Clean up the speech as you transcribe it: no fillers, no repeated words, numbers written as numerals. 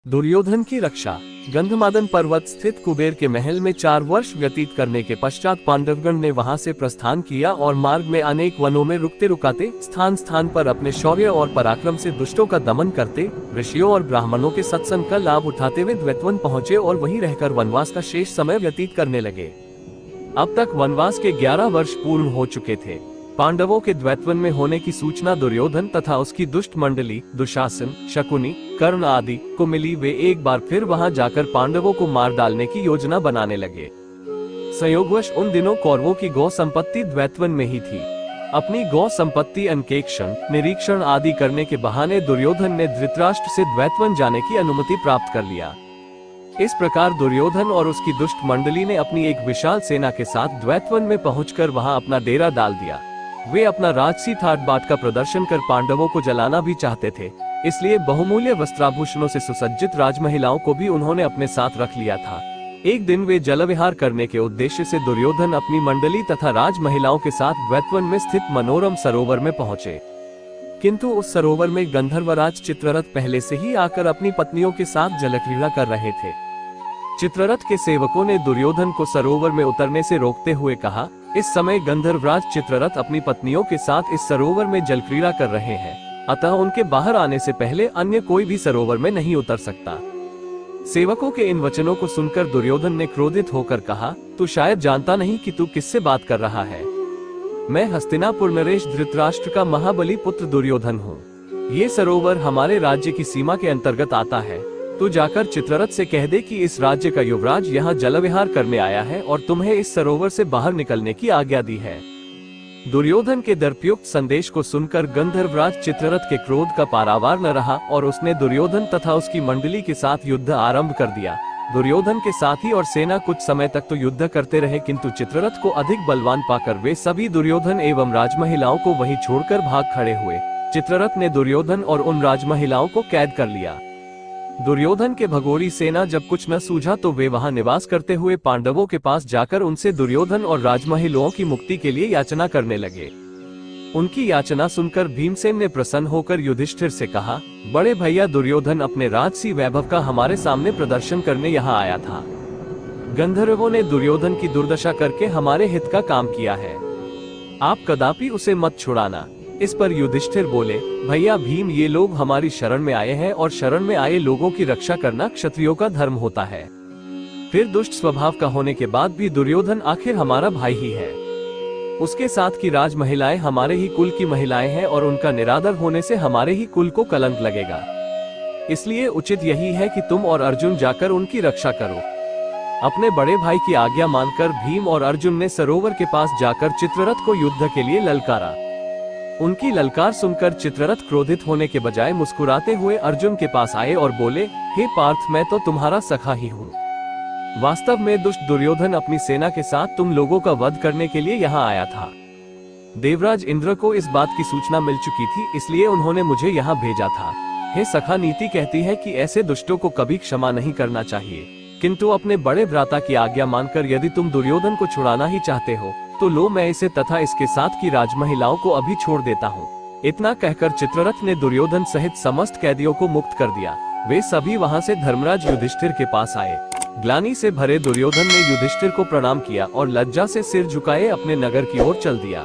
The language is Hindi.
दुर्योधन की रक्षा। गंधमादन पर्वत स्थित कुबेर के महल में 4 वर्ष व्यतीत करने के पश्चात पांडवगण ने वहां से प्रस्थान किया और मार्ग में अनेक वनों में रुकते रुकाते स्थान स्थान पर अपने शौर्य और पराक्रम से दुष्टों का दमन करते ऋषियों और ब्राह्मणों के सत्संग का लाभ उठाते हुए द्वैतवन पहुंचे और वहीं रहकर वनवास का शेष समय व्यतीत करने लगे। अब तक वनवास के 11 वर्ष पूर्ण हो चुके थे। पांडवों के द्वैतवन में होने की सूचना दुर्योधन तथा उसकी दुष्ट मंडली दुशासन, शकुनी, कर्ण आदि को मिली। वे एक बार फिर वहां जाकर पांडवों को मार डालने की योजना बनाने लगे। संयोगवश उन दिनों कौरवों की गौ संपत्ति द्वैतवन में ही थी। अपनी गौ संपत्ति अन्वेषण, निरीक्षण आदि करने के बहाने दुर्योधन ने धृतराष्ट्र से द्वैतवन जाने की अनुमति प्राप्त कर लिया। इस प्रकार दुर्योधन और उसकी दुष्ट मंडली ने अपनी एक विशाल सेना के साथ द्वैतवन में पहुंचकर वहां अपना डेरा डाल दिया। वे अपना राजसी ठाट बाट का प्रदर्शन कर पांडवों को जलाना भी चाहते थे, इसलिए बहुमूल्य वस्त्राभूषणों से सुसज्जित राजमहिलाओं को भी उन्होंने अपने साथ रख लिया था। एक दिन वे जलविहार करने के उद्देश्य से दुर्योधन अपनी मंडली तथा राजमहिलाओं के साथ द्वैतवन में स्थित मनोरम सरोवर में पहुंचे, किंतु उस सरोवर में गंधर्वराज चित्ररथ पहले से ही आकर अपनी पत्नियों के साथ जलक्रीड़ा कर रहे थे। चित्ररथ के सेवकों ने दुर्योधन को सरोवर में उतरने से रोकते हुए कहा, इस समय गंधर्वराज चित्ररथ अपनी पत्नियों के साथ इस सरोवर में जलक्रीड़ा कर रहे हैं, अतः उनके बाहर आने से पहले अन्य कोई भी सरोवर में नहीं उतर सकता। सेवकों के इन वचनों को सुनकर दुर्योधन ने क्रोधित होकर कहा, तू शायद जानता नहीं कि तू किससे बात कर रहा है। मैं हस्तिनापुर नरेश धृतराष्ट्र का महाबली पुत्र दुर्योधन हूँ। ये सरोवर हमारे राज्य की सीमा के अंतर्गत आता है। तू जाकर चित्ररथ से कह दे कि इस राज्य का युवराज यहाँ जलविहार करने आया है और तुम्हें इस सरोवर से बाहर निकलने की आज्ञा दी है। दुर्योधन के दर्पयुक्त संदेश को सुनकर गंधर्वराज चित्ररथ के क्रोध का पारावार न रहा और उसने दुर्योधन तथा उसकी मंडली के साथ युद्ध आरंभ कर दिया। दुर्योधन के साथी और सेना कुछ समय तक तो युद्ध करते रहे, किंतु चित्ररथ को अधिक बलवान पाकर वे सभी दुर्योधन एवं राजमहिलाओं को वहीं छोड़कर भाग खड़े हुए। चित्ररथ ने दुर्योधन और उन राजमहिलाओं को कैद कर लिया। दुर्योधन के भगोरी सेना जब कुछ न सूझा तो वे वहां निवास करते हुए पांडवों के पास जाकर उनसे दुर्योधन और राजमहिलाओं की मुक्ति के लिए याचना करने लगे। उनकी याचना सुनकर भीमसेन ने प्रसन्न होकर युधिष्ठिर से कहा, बड़े भैया दुर्योधन अपने राजसी वैभव का हमारे सामने प्रदर्शन करने यहाँ आया था। गंधर्वों ने दुर्योधन की दुर्दशा करके हमारे हित का काम किया है, आप कदापि उसे मत छुड़ाना। इस पर युधिष्ठिर बोले, भैया भीम, ये लोग हमारी शरण में आए हैं और शरण में आए लोगों की रक्षा करना क्षत्रियों का धर्म होता है। फिर दुष्ट स्वभाव का होने के बाद भी दुर्योधन आखिर हमारा भाई ही है। उसके साथ की राज महिलाएं हमारे ही कुल की महिलाएं हैं और उनका निरादर होने से हमारे ही कुल को कलंक लगेगा। इसलिए उचित यही है कि तुम और अर्जुन जाकर उनकी रक्षा करो। अपने बड़े भाई की आज्ञा मानकर भीम और अर्जुन ने सरोवर के पास जाकर चित्ररथ को युद्ध के लिए ललकारा। उनकी ललकार सुनकर चित्ररथ क्रोधित होने के बजाय मुस्कुराते हुए अर्जुन के पास आए और बोले, हे पार्थ, मैं तो तुम्हारा सखा ही हूँ। वास्तव में दुष्ट दुर्योधन अपनी सेना के साथ तुम लोगों का वध करने के लिए यहाँ आया था। देवराज इंद्र को इस बात की सूचना मिल चुकी थी, इसलिए उन्होंने मुझे यहाँ भेजा था। हे सखा, नीति कहती है कि ऐसे दुष्टों को कभी क्षमा नहीं करना चाहिए, किंतु अपने बड़े भ्राता की आज्ञा मानकर यदि तुम दुर्योधन को छुड़ाना ही चाहते हो तो लो, मैं इसे तथा इसके साथ की राजमहिलाओं को अभी छोड़ देता हूँ। इतना कहकर चित्ररथ ने दुर्योधन सहित समस्त कैदियों को मुक्त कर दिया। वे सभी वहां से धर्मराज युधिष्ठिर के पास आए। ग्लानि से भरे दुर्योधन ने युधिष्ठिर को प्रणाम किया और लज्जा से सिर झुकाए अपने नगर की ओर चल दिया।